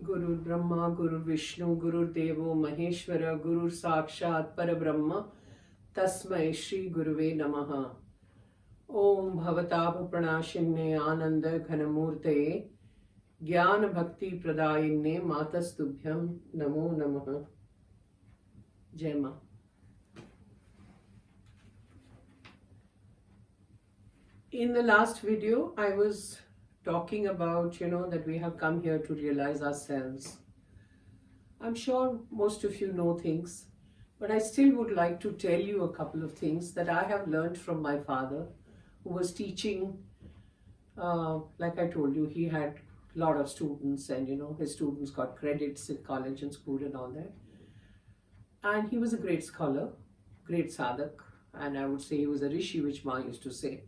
Guru Brahma, Guru Vishnu, Guru Devo Maheshwara, Guru Sakshat Parabrahma, Tasmai Shri Guruve Namaha. Om Bhavatapa Pranashimne Ananda Ghanamurtaye Jnana Bhakti Pradayinne Matastubhyam Namo Namaha. Jai Ma. In the last video, I was talking about, that we have come here to realize ourselves. I'm sure most of you know things, but I still would like to tell you a couple of things that I have learned from my father, who was teaching, like I told you, he had a lot of students and, his students got credits in college and school and all that. And he was a great scholar, great sadhak, and I would say he was a rishi, which Ma used to say.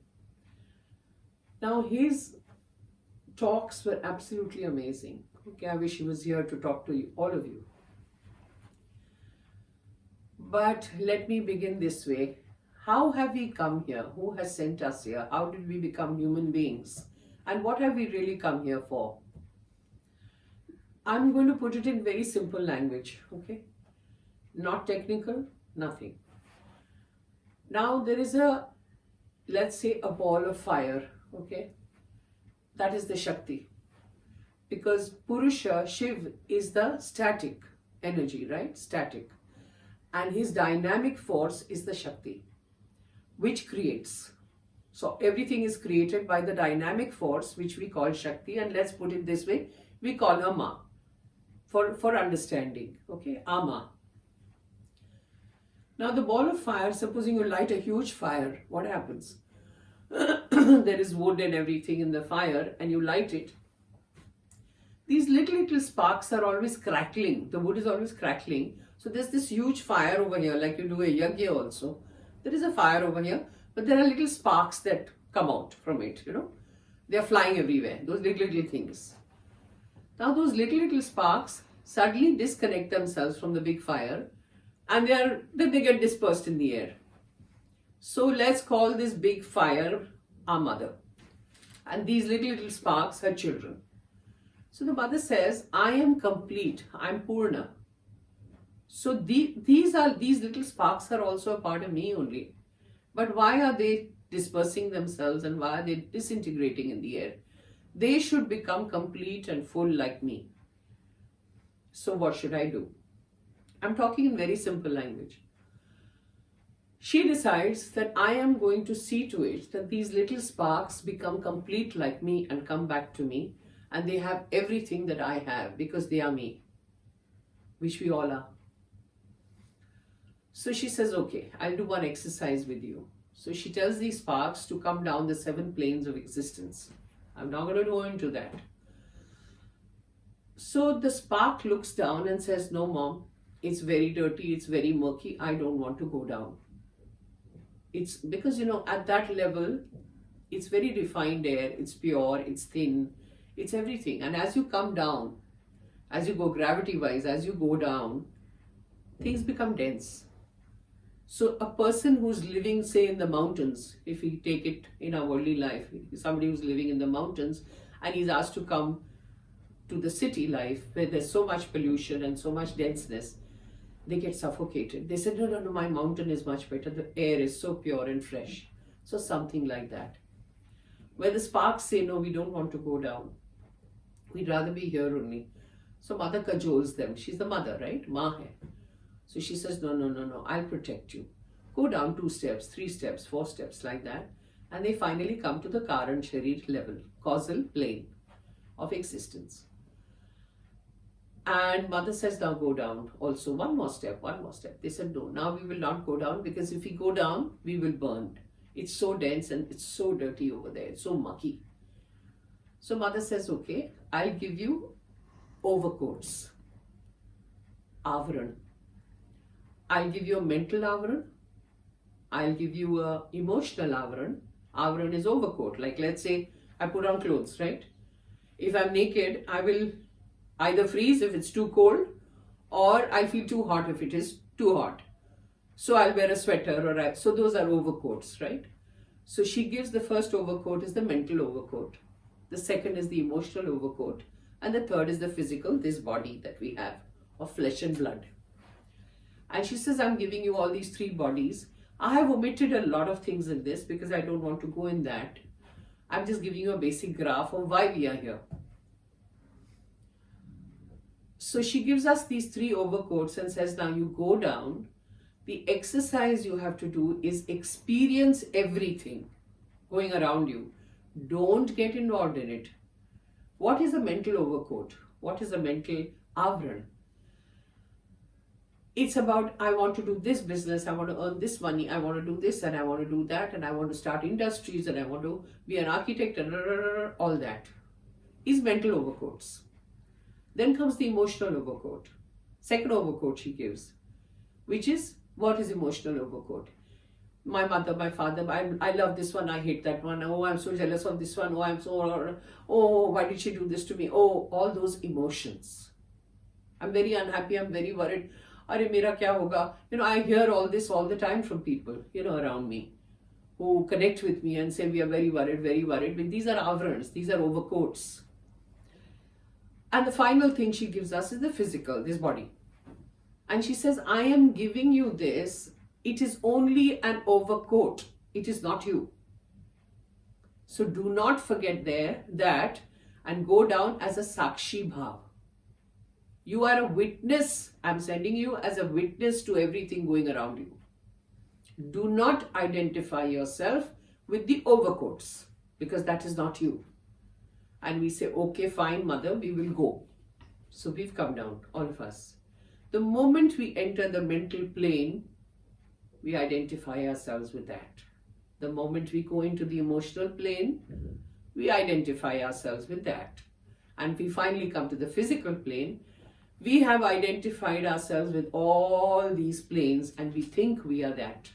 Now, his talks were absolutely amazing. Okay, I wish he was here to talk to you, all of you. But let me begin this way. How have we come here? Who has sent us here? How did we become human beings? And what have we really come here for? I'm going to put it in very simple language, okay? Not technical, nothing. Now there is let's say a ball of fire, okay? That is the Shakti. Because Purusha, Shiv, is the static energy, right? Static. And his dynamic force is the Shakti, which creates. So everything is created by the dynamic force, which we call Shakti. And let's put it this way, we call her Ma, for understanding, okay? Ama. Now the ball of fire, supposing you light a huge fire, what happens? There is wood and everything in the fire and you light it. These little sparks are always crackling. The wood is always crackling. So there's this huge fire over here, like you do a yagya also. There is a fire over here, but there are little sparks that come out from it, They are flying everywhere, those little things. Now those little sparks suddenly disconnect themselves from the big fire and then they get dispersed in the air. So let's call this big fire our mother. And these little sparks her children. So the mother says, I am complete, I'm Purna. So these little sparks are also a part of me only. But why are they dispersing themselves and why are they disintegrating in the air? They should become complete and full like me. So what should I do? I'm talking in very simple language. She decides that I am going to see to it that these little sparks become complete like me and come back to me, and they have everything that I have because they are me, which we all are. So she says, okay, I'll do one exercise with you. So she tells these sparks to come down the 7 planes of existence. I'm not going to go into that. So the spark looks down and says, no, Mom, it's very dirty, it's very murky, I don't want to go down. It's because, at that level, it's very refined air, it's pure, it's thin, it's everything. And as you come down, as you go gravity-wise, as you go down, things become dense. So a person who's living, say, in the mountains, if we take it in our worldly life, somebody who's living in the mountains and he's asked to come to the city life where there's so much pollution and so much denseness, they get suffocated. They said, no, my mountain is much better. The air is so pure and fresh. So something like that. Where the sparks say, no, we don't want to go down. We'd rather be here only. So mother cajoles them. She's the mother, right? Ma hai. So she says, no, I'll protect you. Go down 2 steps, 3 steps, 4 steps like that. And they finally come to the Karan Sharir level, causal plane of existence. And mother says, now go down. Also, one more step. They said, no, now we will not go down because if we go down, we will burn. It's so dense and it's so dirty over there. It's so mucky. So mother says, okay, I'll give you overcoats. Avaran. I'll give you a mental avaran. I'll give you a emotional avaran. Avaran is overcoat. Like let's say I put on clothes, right? If I'm naked, I will either freeze if it's too cold, or I feel too hot if it is too hot. So I'll wear a sweater so those are overcoats, right? So she gives the first overcoat is the mental overcoat. The second is the emotional overcoat. And the third is the physical, this body that we have of flesh and blood. And she says, I'm giving you all these 3 bodies. I have omitted a lot of things in this because I don't want to go in that. I'm just giving you a basic graph of why we are here. So she gives us these 3 overcoats and says, now you go down. The exercise you have to do is experience everything going around you. Don't get involved in it. What is a mental overcoat? What is a mental avran? It's about, I want to do this business, I want to earn this money, I want to do this and I want to do that, and I want to start industries and I want to be an architect and all that is mental overcoats. Then comes the emotional overcoat. Second overcoat she gives, which is, what is emotional overcoat? My mother, my father, I love this one, I hate that one, oh, I'm so jealous of this one, oh, I'm so, oh, why did she do this to me? Oh, all those emotions. I'm very unhappy, I'm very worried. Are mera kya hoga? I hear all this all the time from people, around me who connect with me and say, we are very worried, very worried. But these are avrans, these are overcoats. And the final thing she gives us is the physical, this body. And she says, I am giving you this. It is only an overcoat. It is not you. So do not forget that and go down as a sakshi bhav. You are a witness. I'm sending you as a witness to everything going around you. Do not identify yourself with the overcoats because that is not you. And we say, okay, fine, mother, we will go. So we've come down, all of us. The moment we enter the mental plane, we identify ourselves with that. The moment we go into the emotional plane, we identify ourselves with that. And we finally come to the physical plane. We have identified ourselves with all these planes and we think we are that.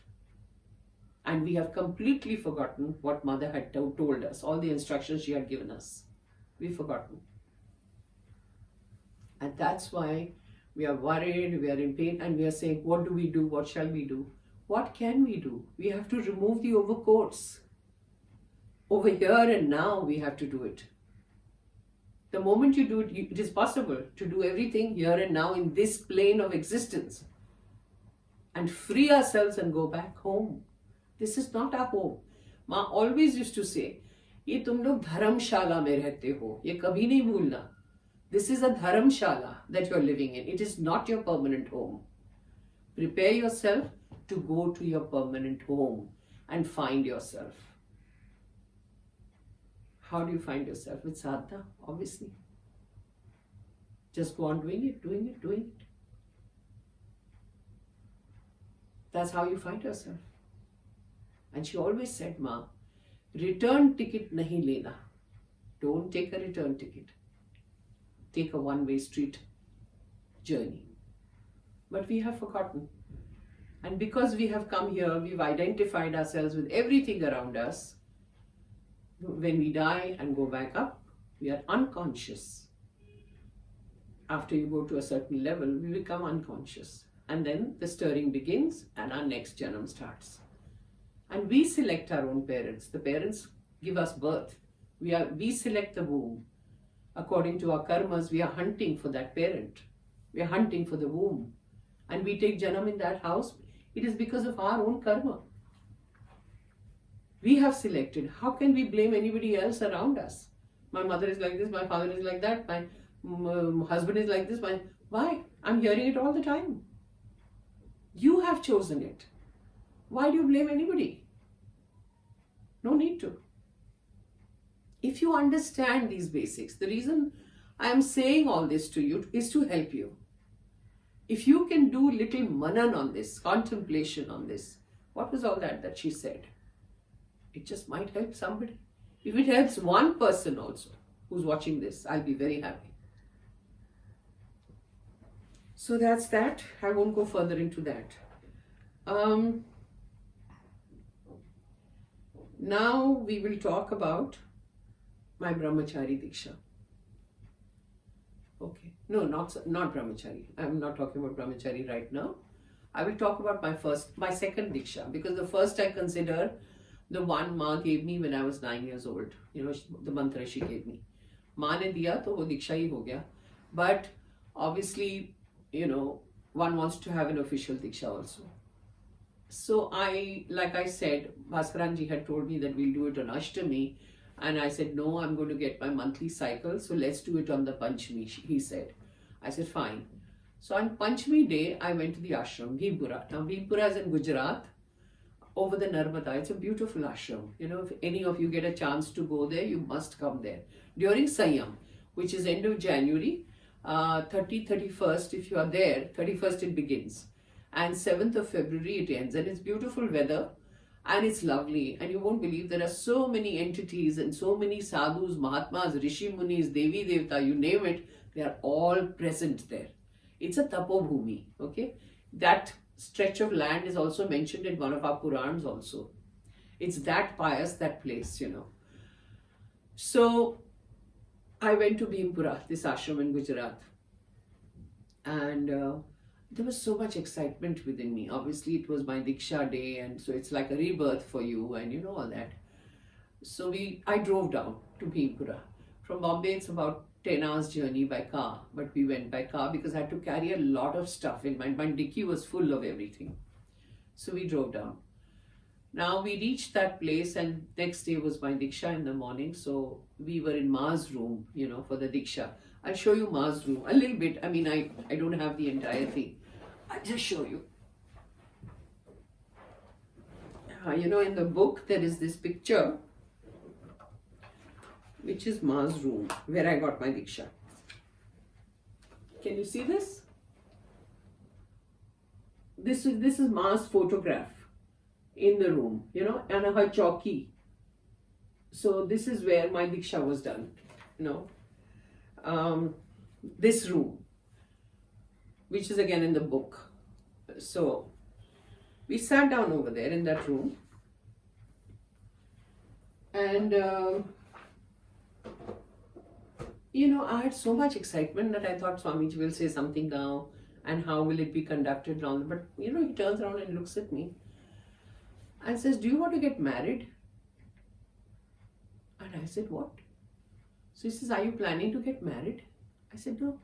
And we have completely forgotten what mother had told us, all the instructions she had given us. We've forgotten. And that's why we are worried, we are in pain, and we are saying, what do we do? What shall we do? What can we do? We have to remove the overcoats. Over here and now, we have to do it. The moment you do it, it is possible to do everything here and now in this plane of existence and free ourselves and go back home. This is not our home. Ma always used to say, ये तुम लोग धर्मशाला में रहते हो, ये कभी नहीं भूलना. This is a dharamshala that you are living in. It is not your permanent home. Prepare yourself to go to your permanent home and find yourself. How do you find yourself? With sadhana, obviously. Just go on doing it, doing it, doing it. That's how you find yourself. And she always said, Ma, return ticket nahi lena. Don't take a return ticket. Take a one-way street journey. But we have forgotten. And because we have come here, we've identified ourselves with everything around us. When we die and go back up, we are unconscious. After you go to a certain level, we become unconscious. And then the stirring begins and our next janam starts. And we select our own parents. The parents give us birth. We select the womb. According to our karmas, we are hunting for that parent. We are hunting for the womb. And we take janam in that house. It is because of our own karma. We have selected. How can we blame anybody else around us? My mother is like this, my father is like that, my husband is like this. Why? I'm hearing it all the time. You have chosen it. Why do you blame anybody? No need to. If you understand these basics, the reason I am saying all this to you is to help you. If you can do little manan on this, contemplation on this, what was all that she said? It just might help somebody. If it helps one person also who's watching this, I'll be very happy. So that's that. I won't go further into that. Now we will talk about my Brahmachari Diksha. Okay. No, not Brahmachari. I'm not talking about Brahmachari right now. I will talk about my second Diksha, because the first I consider the one Ma gave me when I was 9 years old. The mantra she gave me. माँ ने दिया तो वो दीक्षा ही हो गया. But obviously, one wants to have an official Diksha also. So like I said, Bhaskaranji had told me that we'll do it on Ashtami. And I said, no, I'm going to get my monthly cycle. So let's do it on the Panchami, he said. I said, fine. So on Panchami day, I went to the ashram, Bhimpura. Now, Bhimpura is in Gujarat, over the Narmada. It's a beautiful ashram. If any of you get a chance to go there, you must come there. During Sanyam, which is end of January, 31st, if you are there, 31st it begins. And 7th of February it ends. And it's beautiful weather. And it's lovely. And you won't believe there are so many entities and so many sadhus, mahatmas, rishi munis, devi devta, you name it. They are all present there. It's a tapobhumi. Okay. That stretch of land is also mentioned in one of our Purans also. It's that pious, that place, So I went to Bhimpura, this ashram in Gujarat. And there was so much excitement within me. Obviously, it was my Diksha day, and so it's like a rebirth for you, and all that. So I drove down to Bhimpura. From Bombay, it's about 10 hours journey by car, but we went by car because I had to carry a lot of stuff in my dicky was full of everything. So we drove down. Now we reached that place, and next day was my Diksha in the morning. So we were in Ma's room, for the Diksha. I'll show you Ma's room a little bit. I mean, I don't have the entire thing. I'll just show you. In the book, there is this picture, which is Ma's room, where I got my Diksha. Can you see this? This is Ma's photograph in the room, and her chowki. So this is where my Diksha was done, this room, which is again in the book. So we sat down over there in that room, and I had so much excitement that I thought Swamiji will say something now, and how will it be conducted and all that. But he turns around and looks at me and says, do you want to get married? And I said, what? So he says, are you planning to get married? I said, no.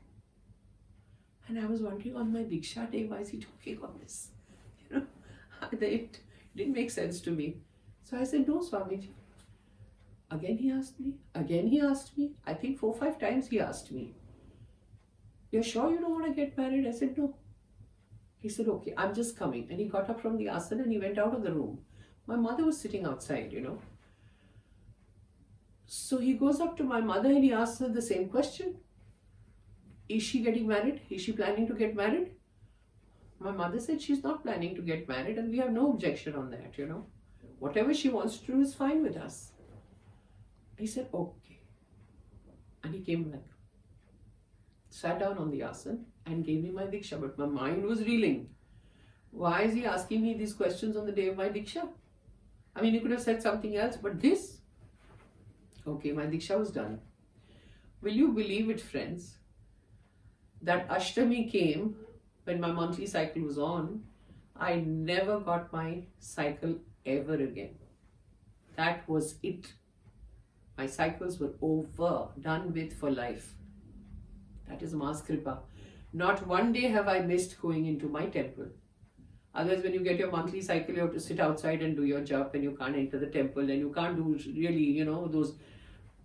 And I was wondering, on my Diksha day, why is he talking on this? It didn't make sense to me. So I said, no, Swamiji. Again he asked me. Again he asked me. I think 4 or 5 times he asked me. You're sure you don't want to get married? I said, no. He said, okay, I'm just coming. And he got up from the asana and he went out of the room. My mother was sitting outside, So he goes up to my mother and he asks her the same question. Is she getting married? Is she planning to get married? My mother said she's not planning to get married, and we have no objection on that, Whatever she wants to do is fine with us. He said, okay. And he came back, sat down on the asana and gave me my Diksha. But my mind was reeling. Why is he asking me these questions on the day of my Diksha? I mean, he could have said something else, but this? Okay, my Diksha was done. Will you believe it, friends, that Ashtami came when my monthly cycle was on? I never got my cycle ever again. That was it. My cycles were over, done with for life. That is Ma's Kripa. Not one day have I missed going into my temple. Otherwise, when you get your monthly cycle, you have to sit outside and do your jap, and you can't enter the temple, and you can't do really, those.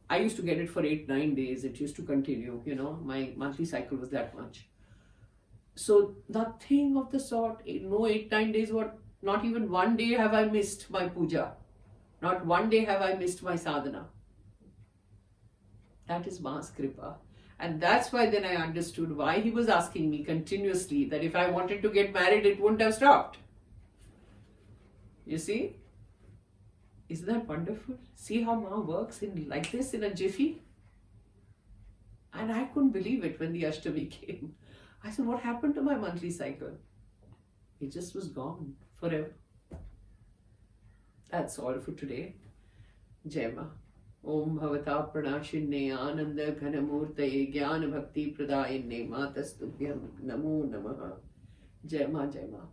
I used to get it for 8-9 days. It used to continue, my monthly cycle was that much. So nothing of the sort, no 8-9 days, not even one day have I missed my puja. Not one day have I missed my sadhana. That is Ma's Kripa. And that's why then I understood why he was asking me continuously that if I wanted to get married, it wouldn't have stopped. You see? Isn't that wonderful? See how Ma works like this in a jiffy? And I couldn't believe it when the Ashtami came. I said, what happened to my monthly cycle? It just was gone forever. That's all for today. Jai Ma. Om Bhavata Pranashinne Ananda Ghanamurtaye Jnana Bhakti Pradayinne Matastubhyam Namo Namaha. Jai Ma, Jai Ma.